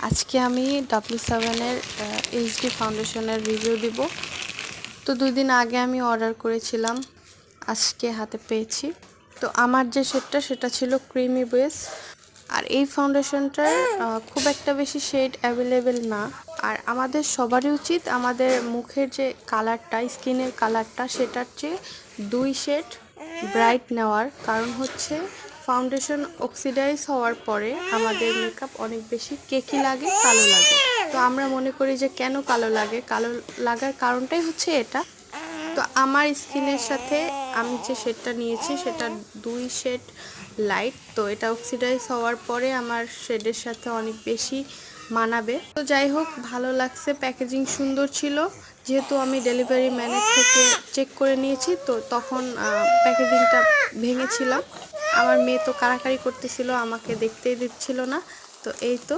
আজকে আমি W7 এর এইচডি ফাউন্ডেশনের রিভিউ দিব। তো 2 দিন আগে আমি অর্ডার করেছিলাম, আজকে হাতে পেয়েছি। তো আমার যে শেডটা সেটা ছিল ক্রিমি বেস। আর এই ফাউন্ডেশনটার খুব একটা বেশি শেড অ্যাভেলেবেল না। আর আমাদের সবারই উচিত আমাদের মুখের যে কালারটা, স্কিনের কালারটা, সেটার চেয়ে 2 শেড ব্রাইট নেওয়ার। কারণ হচ্ছে ফাউন্ডেশন অক্সিডাইজ হওয়ার পরে আমাদের মেকআপ অনেক বেশি কেকি লাগে, কালো লাগে। তো আমরা মনে করি যে কেন কালো লাগে, কালো লাগার কারণটাই হচ্ছে এটা। তো আমার স্কিনের সাথে আমি যে শেডটা নিয়েছি সেটা 2 শেড লাইট। তো এটা অক্সিডাইজ হওয়ার পরে আমার শেডের সাথে অনেক বেশি মানাবে। তো যাই হোক, ভালো লাগছে, প্যাকেজিং সুন্দর ছিল। যেহেতু আমি ডেলিভারি ম্যানের থেকে চেক করে নিয়েছি, তো তখন প্যাকেজিংটা ভেঙেছিলাম। আমার মেয়ে তো কাড়াকাড়ি করতেছিল, আমাকে দেখতেই দিচ্ছিল না। তো এই তো